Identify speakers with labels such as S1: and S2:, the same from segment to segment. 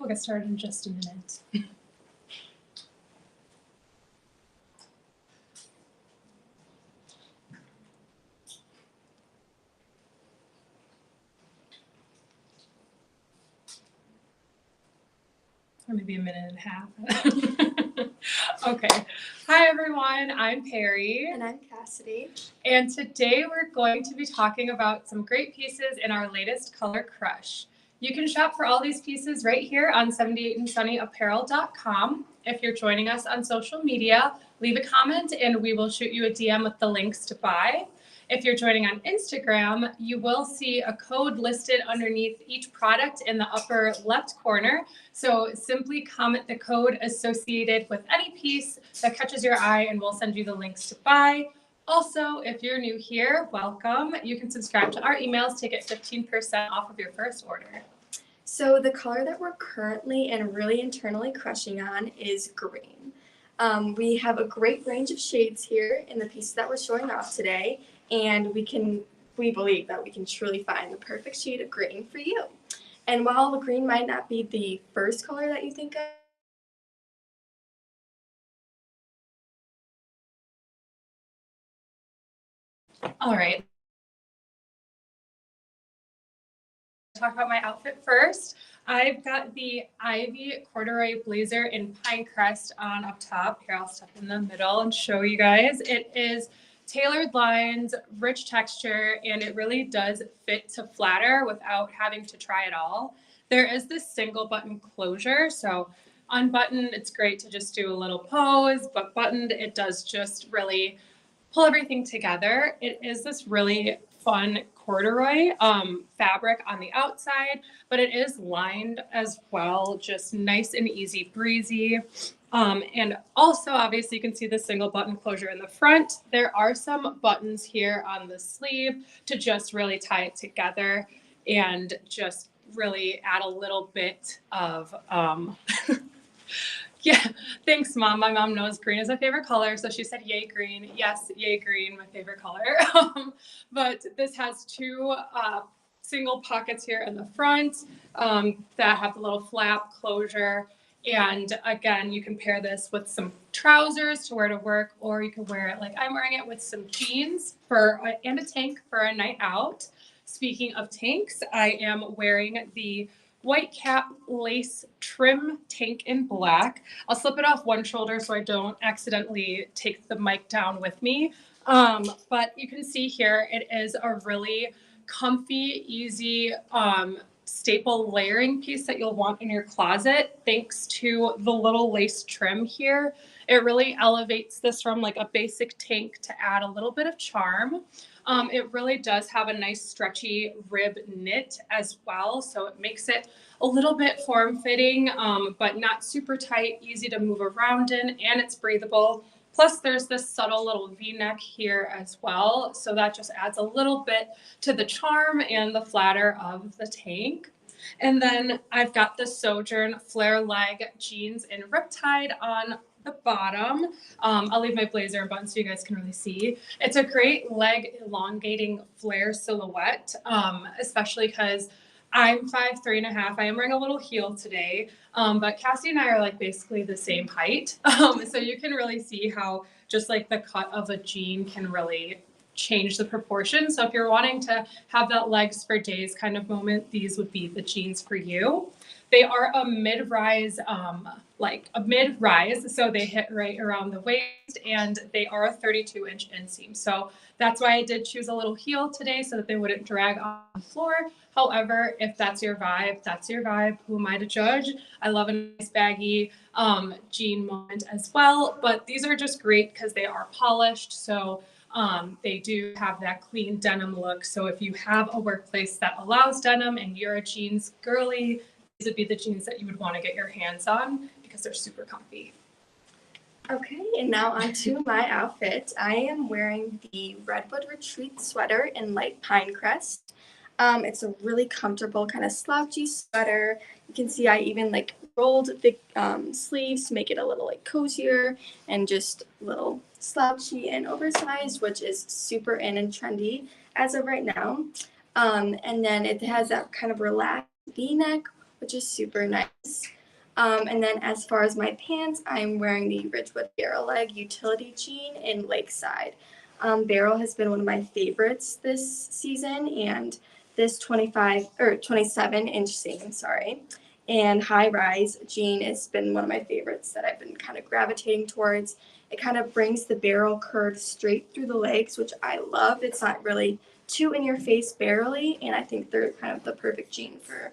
S1: We'll get started in just a minute. Or maybe a minute and a half. Okay. Hi, everyone. I'm Perry.
S2: And I'm Cassidy.
S1: And today we're going to be talking about some great pieces in our latest color crush. You can shop for all these pieces right here on 78andsunnyapparel.com. If you're joining us on social media, leave a comment and we will shoot you a DM with the links to buy. If you're joining on Instagram, you will see a code listed underneath each product in the upper left corner. So simply comment the code associated with any piece that catches your eye and we'll send you the links to buy. Also, if you're new here, welcome. You can subscribe to our emails to get 15% off of your first order.
S2: So the color that we're currently and really internally crushing on is green. We have a great range of shades here in the pieces that we're showing off today, and we believe that we can truly find the perfect shade of green for you. And while the green might not be the first color that you think of,
S1: all right. Talk about my outfit first. I've got the Ivy corduroy blazer in pine crest on up top. Here, I'll step in the middle and show you guys. It is tailored lines, rich texture, and it really does fit to flatter without having to try it all. There is this single button closure, so unbuttoned, it's great to just do a little pose, but buttoned, it does just really pull everything together. It is this really fun corduroy fabric on the outside, but it is lined as well, just nice and easy breezy. And also, obviously, you can see the single button closure in the front. There are some buttons here on the sleeve to just really tie it together and just really add a little bit of yeah, thanks, Mom. My mom knows green is my favorite color, so she said yay green. Yes, yay green, my favorite color. But this has two single pockets here in the front that have the little flap closure. And again, you can pair this with some trousers to wear to work, or you can wear it like I'm wearing it with some jeans and a tank for a night out. Speaking of tanks, I am wearing the white cap lace trim tank in black. I'll slip it off one shoulder so I don't accidentally take the mic down with me. But you can see here, it is a really comfy, easy staple layering piece that you'll want in your closet. Thanks to the little lace trim here, it really elevates this from like a basic tank to add a little bit of charm. It really does have a nice stretchy rib knit as well, so it makes it a little bit form-fitting, but not super tight, easy to move around in, and it's breathable. Plus, there's this subtle little V-neck here as well, so that just adds a little bit to the charm and the flatter of the tank. And then I've got the Sojourn flare leg jeans in Riptide on the bottom. I'll leave my blazer and button so you guys can really see. It's a great leg elongating flare silhouette, especially because I'm 5'3.5". I am wearing a little heel today, but Cassie and I are like basically the same height. So you can really see how just like the cut of a jean can really change the proportion. So if you're wanting to have that legs for days kind of moment, these would be the jeans for you. They are a mid-rise, so they hit right around the waist, and they are a 32-inch inseam. So that's why I did choose a little heel today so that they wouldn't drag on the floor. However, if that's your vibe, that's your vibe. Who am I to judge? I love a nice baggy jean moment as well, but these are just great because they are polished. So they do have that clean denim look. So if you have a workplace that allows denim and you're a jeans girly, these would be the jeans that you would want to get your hands on because they're super comfy.
S2: Okay, and now on to my outfit. I am wearing the Redwood Retreat sweater in light pine crest. It's a really comfortable kind of slouchy sweater. You can see I even like rolled the sleeves to make it a little like cozier and just a little slouchy and oversized, which is super in and trendy as of right now. And then it has that kind of relaxed V-neck which is super nice. And then as far as my pants, I'm wearing the Ridgewood Barrel Leg Utility Jean in Lakeside. Barrel has been one of my favorites this season, and this 27-inch seam, and high rise jean has been one of my favorites that I've been kind of gravitating towards. It kind of brings the barrel curve straight through the legs, which I love. It's not really too in your face barely, and I think they're kind of the perfect jean for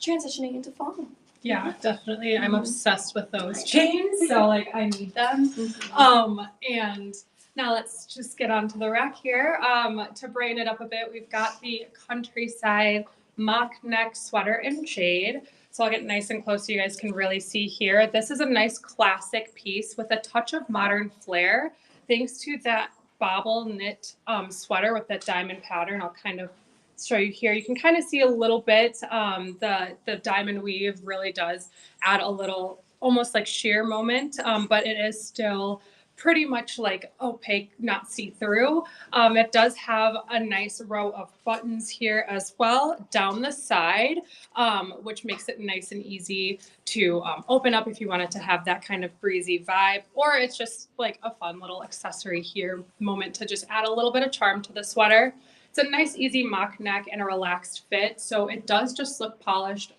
S2: transitioning into fall.
S1: Yeah, definitely. I'm obsessed with those jeans, so like I need them. And now let's just get onto the rack here. To brighten it up a bit, we've got the Countryside mock neck sweater in jade. So I'll get nice and close so you guys can really see here. This is a nice classic piece with a touch of modern flair, thanks to that bobble knit sweater with that diamond pattern. I'll kind of show you here. You can kind of see a little bit. The diamond weave really does add a little almost like sheer moment, but it is still pretty much like opaque, not see-through. It does have a nice row of buttons here as well down the side, which makes it nice and easy to open up if you wanted to have that kind of breezy vibe, or it's just like a fun little accessory here moment to just add a little bit of charm to the sweater. It's a nice, easy mock neck and a relaxed fit, so it does just look polished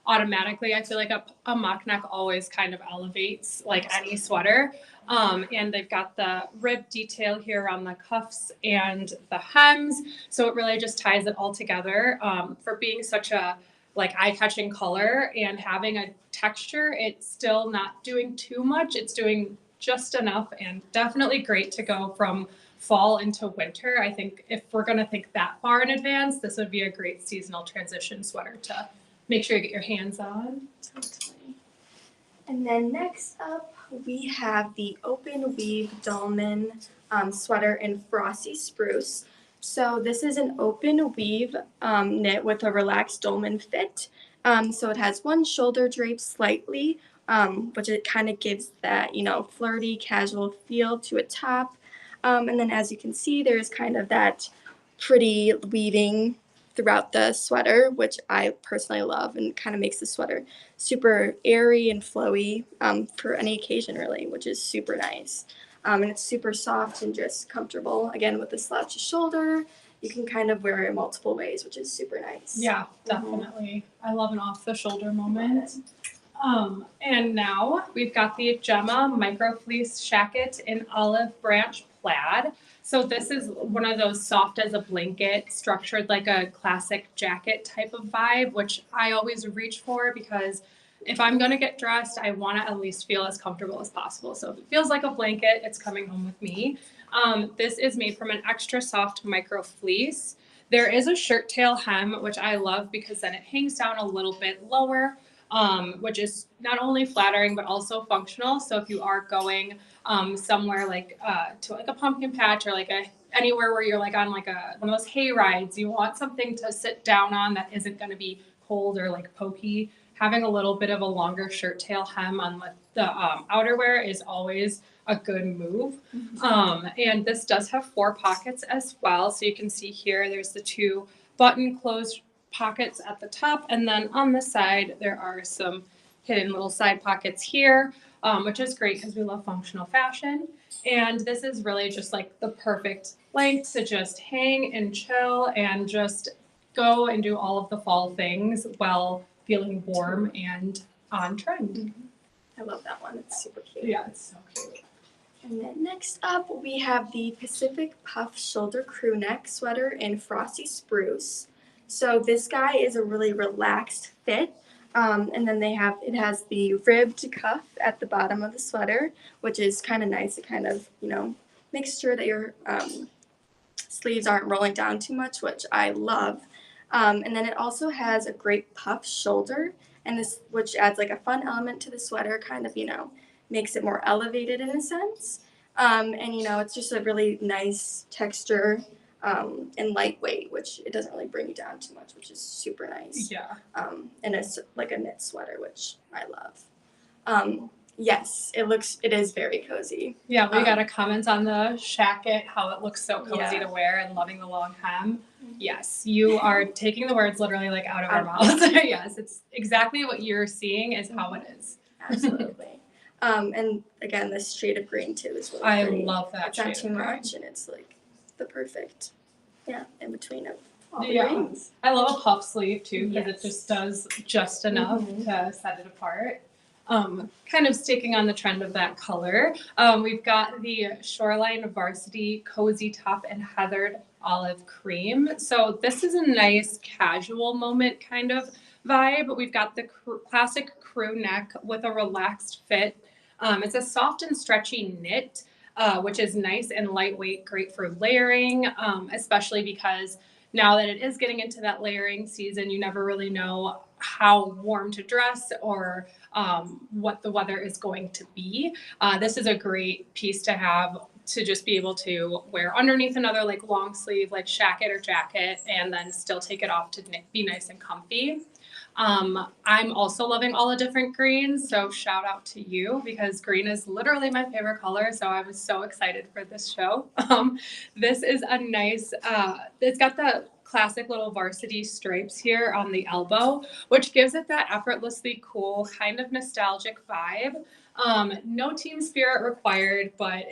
S1: automatically. I feel like a mock neck always kind of elevates like any sweater. And they've got the rib detail here around the cuffs and the hems, so it really just ties it all together. For being such a like eye-catching color and having a texture, it's still not doing too much. It's doing just enough, and definitely great to go from fall into winter. I think if we're going to think that far in advance, this would be a great seasonal transition sweater to make sure you get your hands on.
S2: Totally. And then next up, we have the open weave dolman sweater in frosty spruce. So this is an open weave knit with a relaxed dolman fit. So it has one shoulder drape slightly, which it kind of gives that, flirty, casual feel to a top. And then as you can see, there's kind of that pretty weaving throughout the sweater, which I personally love, and kind of makes the sweater super airy and flowy for any occasion, really, which is super nice. And it's super soft and just comfortable. Again, with the slouchy shoulder, you can kind of wear it multiple ways, which is super nice.
S1: Yeah, definitely. I love an off-the-shoulder moment. And now we've got the Gemma micro fleece shacket in olive branch plaid. So this is one of those soft as a blanket, structured like a classic jacket type of vibe, which I always reach for because if I'm going to get dressed, I want to at least feel as comfortable as possible. So if it feels like a blanket, it's coming home with me. This is made from an extra soft micro fleece. There is a shirt tail hem, which I love because then it hangs down a little bit lower, which is not only flattering but also functional. So if you are going somewhere like to like a pumpkin patch or like anywhere where you're like on like one of those hay rides, you want something to sit down on that isn't going to be cold or like pokey. Having a little bit of a longer shirt tail hem on the outerwear is always a good move. And this does have 4 pockets as well. So you can see here, there's the 2 button closed pockets at the top, and then on the side there are some hidden little side pockets here, which is great because we love functional fashion. And this is really just like the perfect length to just hang and chill and just go and do all of the fall things while feeling warm and on trend.
S2: I love that one. It's super cute.
S1: Yeah, it's so cute.
S2: And then next up, we have the Pacific Puff Shoulder Crew Neck Sweater in Frosty Spruce. So this guy is a really relaxed fit. And then it has the ribbed cuff at the bottom of the sweater, which is kind of nice. It kind of, makes sure that your sleeves aren't rolling down too much, which I love. And then it also has a great puff shoulder, and this, which adds like a fun element to the sweater, kind of, makes it more elevated in a sense. And, it's just a really nice texture and lightweight, which it doesn't really bring you down too much, which is super nice.
S1: Yeah.
S2: And it's like a knit sweater, which I love. Yes, it is very cozy.
S1: Yeah, we got a comment on the shacket, how it looks so cozy to wear, and loving the long hem. Yes, you are taking the words literally like out of our mouths. Yes, it's exactly what you're seeing is how it is.
S2: Absolutely. And again, this shade of green too is really
S1: I
S2: pretty.
S1: love that
S2: It's not
S1: shade
S2: too
S1: of green.
S2: much, and it's like the perfect, in between of all the
S1: Yeah.
S2: greens.
S1: I love a puff sleeve too because
S2: Yes.
S1: it just does just enough to set it apart. Kind of sticking on the trend of that color, we've got the Shoreline Varsity Cozy Top and Heathered Olive Cream. So this is a nice casual moment kind of vibe. We've got the classic crew neck with a relaxed fit. It's a soft and stretchy knit, which is nice and lightweight, great for layering, especially because now that it is getting into that layering season, you never really know how warm to dress or what the weather is going to be. This is a great piece to have to just be able to wear underneath another like long sleeve like shacket or jacket and then still take it off to be nice and comfy. I'm also loving all the different greens, so shout out to you because green is literally my favorite color, so I was so excited for this show. This is a nice, it's got the classic little varsity stripes here on the elbow, which gives it that effortlessly cool, kind of nostalgic vibe. No team spirit required, but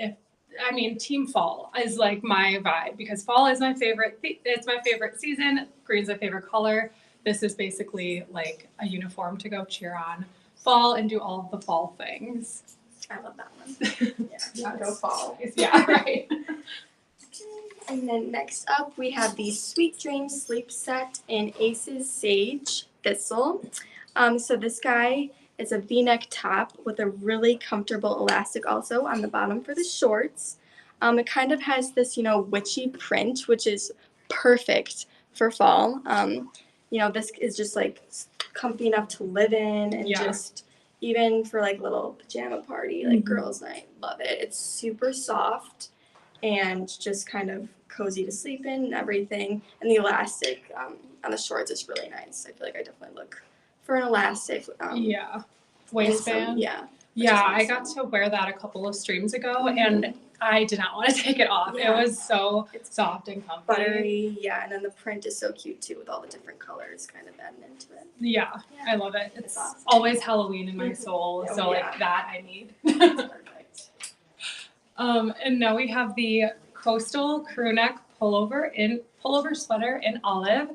S1: team fall is like my vibe because fall is my favorite. It's my favorite season. Green's my favorite color. This is basically like a uniform to go cheer on fall and do all of the fall things.
S2: I love that one. Yeah, go fall.
S1: Yeah, right.
S2: And then next up, we have the Sweet Dreams Sleep Set in Aces Sage Thistle. So this guy is a V-neck top with a really comfortable elastic also on the bottom for the shorts. It kind of has this, witchy print, which is perfect for fall. This is just like comfy enough to live in and just even for like little pajama party, like girls' night. Love it. It's super soft and just kind of cozy to sleep in and everything. And the elastic on the shorts is really nice. I feel like I definitely look for an elastic.
S1: Waistband. I got to wear that a couple of streams ago, and I did not want to take it off. It was so soft and comfy.
S2: Buttery, and then the print is so cute too with all the different colors kind of adding into it.
S1: Yeah, I love it. It's
S2: awesome.
S1: Always Halloween in my soul, so like that I need.
S2: Perfect.
S1: And now we have the coastal crew neck pullover sweater in olive.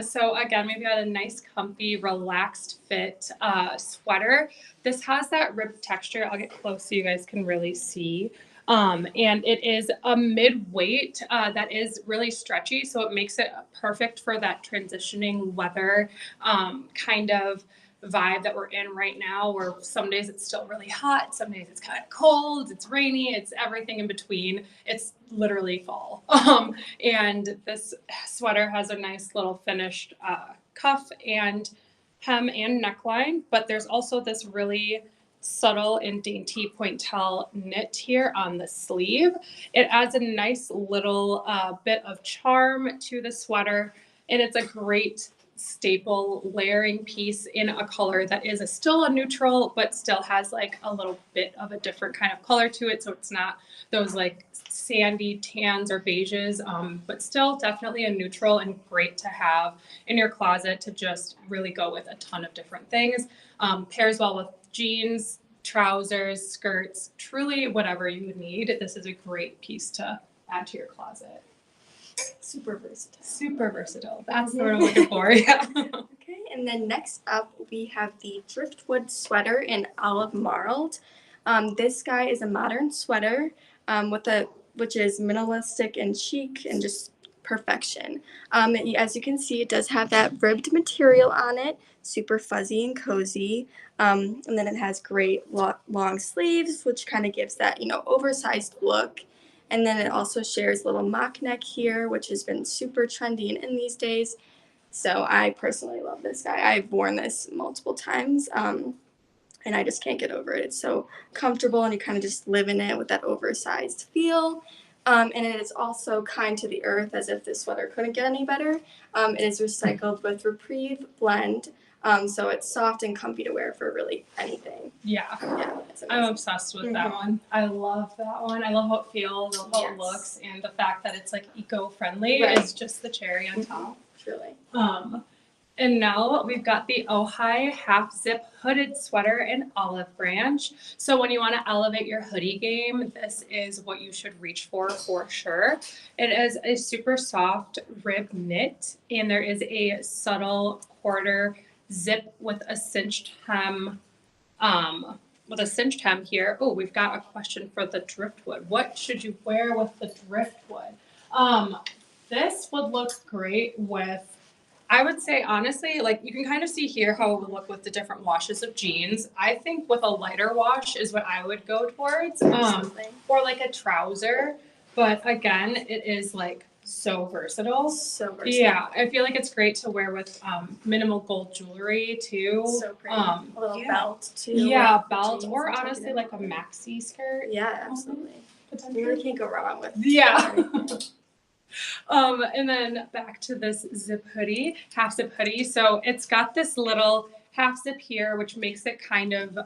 S1: So again, we've got a nice, comfy, relaxed fit sweater. This has that ribbed texture. I'll get close so you guys can really see. And it is a mid-weight that is really stretchy, so it makes it perfect for that transitioning weather kind of vibe that we're in right now, where some days it's still really hot, some days it's kind of cold, it's rainy, it's everything in between. It's literally fall. And this sweater has a nice little finished cuff and hem and neckline, but there's also this really subtle and dainty pointelle knit here on the sleeve. It adds a nice little bit of charm to the sweater, and it's a great staple layering piece in a color that is still a neutral but still has like a little bit of a different kind of color to it, so it's not those like sandy tans or beiges, but still definitely a neutral and great to have in your closet to just really go with a ton of different things. Pairs well with jeans, trousers, skirts, truly whatever you would need. This is a great piece to add to your closet.
S2: Super versatile.
S1: Super versatile. That's what I'm looking for. Yeah.
S2: Okay, and then next up we have the Driftwood sweater in olive marled. This guy is a modern sweater which is minimalistic and chic and just perfection. As you can see, it does have that ribbed material on it, super fuzzy and cozy. And then it has great long sleeves, which kind of gives that oversized look. And then it also shares a little mock neck here, which has been super trendy and in these days. So I personally love this guy. I've worn this multiple times, and I just can't get over it. It's so comfortable, and you kind of just live in it with that oversized feel. And it is also kind to the earth, as if this sweater couldn't get any better. It is recycled with Reprieve Blend So it's soft and comfy to wear for really anything.
S1: Yeah.
S2: Yeah, it's
S1: I'm
S2: amazing.
S1: obsessed with that one. I love that one. I love how it feels, I love how it
S2: Yes.
S1: looks, and the fact that it's like eco-friendly
S2: Right.
S1: is just the cherry on top.
S2: Truly.
S1: And now we've got the Ojai half zip hooded sweater in olive branch. So when you want to elevate your hoodie game, this is what you should reach for sure. It is a super soft rib knit, and there is a subtle quarter zip with a cinched hem. Here. Oh, we've got a question for the driftwood. What should you wear with the driftwood? This would look great with, I would say honestly, like you can kind of see here how it would look with the different washes of jeans. I think with a lighter wash is what I would go towards, or like a trouser. But again, it is like so versatile.
S2: So versatile.
S1: Yeah, I feel like it's great to wear with minimal gold jewelry too.
S2: So pretty. A little belt too.
S1: Yeah, belt, or honestly like a maxi skirt.
S2: Yeah, absolutely. You really can't go wrong with.
S1: Yeah. And then back to this zip hoodie, half zip hoodie. So it's got this little half zip here, which makes it kind of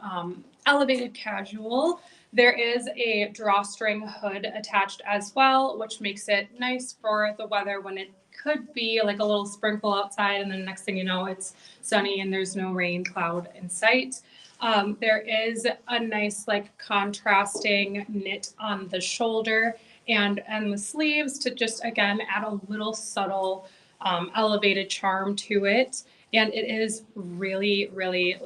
S1: elevated casual. There is a drawstring hood attached as well, which makes it nice for the weather when it could be like a little sprinkle outside, and then next thing you know, it's sunny and there's no rain cloud in sight. There is a nice like contrasting knit on the shoulder and the sleeves to just again add a little subtle elevated charm to it. And it is really really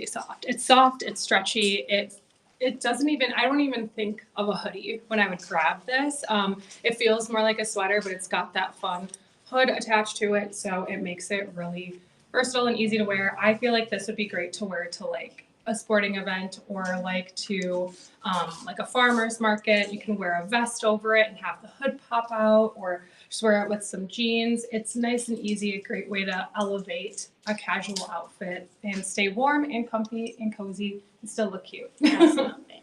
S1: soft. It's soft, it's stretchy, it doesn't even, I don't even think of a hoodie when I would grab this. It feels more like a sweater, but it's got that fun hood attached to it, so it makes it really versatile and easy to wear. I feel like this would be great to wear to like a sporting event or like to like a farmer's market. You can wear a vest over it and have the hood pop out, or just wear it with some jeans. It's nice and easy, a great way to elevate a casual outfit and stay warm and comfy and cozy and still look cute.
S2: Absolutely.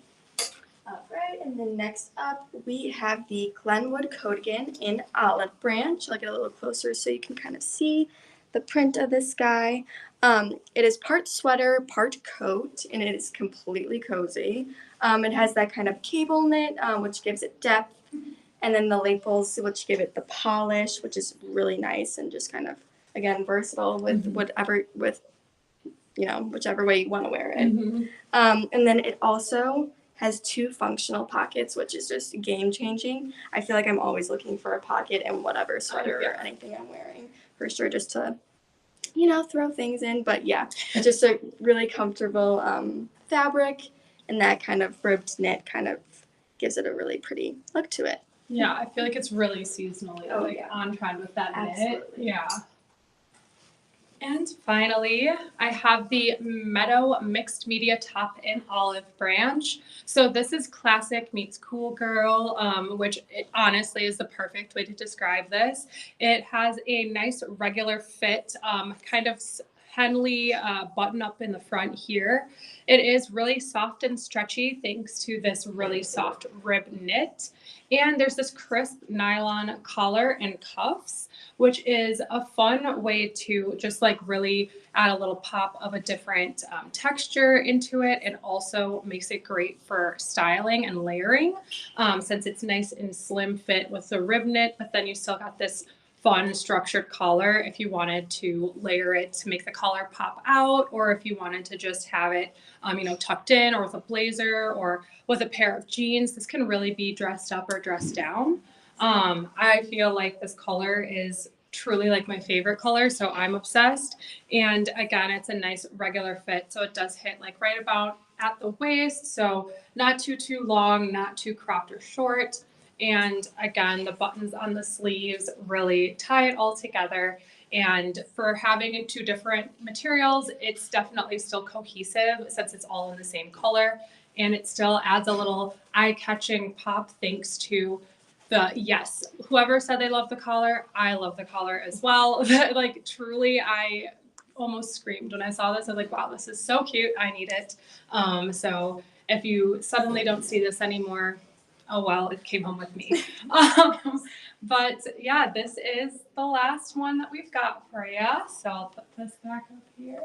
S2: All right, and then next up we have the Glenwood Coatigan in olive branch. I'll get a little closer so you can kind of see the print of this guy. It is part sweater, part coat, and it is completely cozy. It has that kind of cable knit, which gives it depth, and then the lapels, which give it the polish, which is really nice and just kind of, again, versatile with whichever way you want to wear it. And then it also has 2 functional pockets, which is just game changing. I feel like I'm always looking for a pocket in whatever sweater or anything I'm wearing, for sure, just to throw things in. But yeah, it's just a really comfortable fabric, and that kind of ribbed knit kind of gives it a really pretty look to it.
S1: Yeah, I feel like it's really seasonally on trend with that knit. Yeah. And finally, I have the Meadow Mixed Media Top in Olive Branch. So this is classic meets cool girl, which it honestly is the perfect way to describe this. It has a nice regular fit, kind of Henley button up in the front here. It is really soft and stretchy thanks to this really soft rib knit. And there's this crisp nylon collar and cuffs, which is a fun way to just like really add a little pop of a different texture into it. It also makes it great for styling and layering, since it's nice and slim fit with the rib knit, but then you still got this fun structured collar if you wanted to layer it to make the collar pop out, or if you wanted to just have it tucked in, or with a blazer or with a pair of jeans. This can really be dressed up or dressed down. I feel like this color is truly like my favorite color, so I'm obsessed. And again, it's a nice regular fit, so it does hit like right about at the waist, so not too long, not too cropped or short. And again, the buttons on the sleeves really tie it all together. And for having 2 different materials, it's definitely still cohesive since it's all in the same color. And it still adds a little eye-catching pop thanks to whoever said they love the collar, I love the collar as well. Like truly, I almost screamed when I saw this. I was like, wow, this is so cute. I need it. So if you suddenly don't see this anymore, oh well, it came home with me. But yeah, this is the last one that we've got for you. So I'll put this back up here.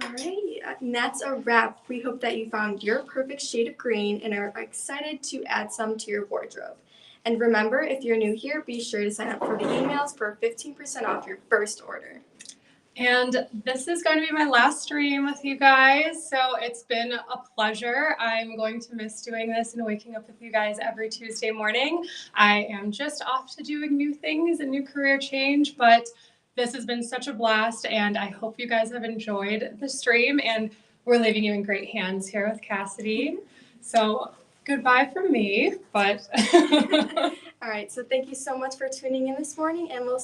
S2: All right, and that's a wrap. We hope that you found your perfect shade of green and are excited to add some to your wardrobe. And remember, if you're new here, be sure to sign up for the emails for 15% off your first order.
S1: And this is going to be my last stream with you guys. So it's been a pleasure. I'm going to miss doing this and waking up with you guys every Tuesday morning. I am just off to doing new things and new career change, but this has been such a blast. And I hope you guys have enjoyed the stream, and we're leaving you in great hands here with Cassidy. So goodbye from me, but
S2: All right, so thank you so much for tuning in this morning, and we'll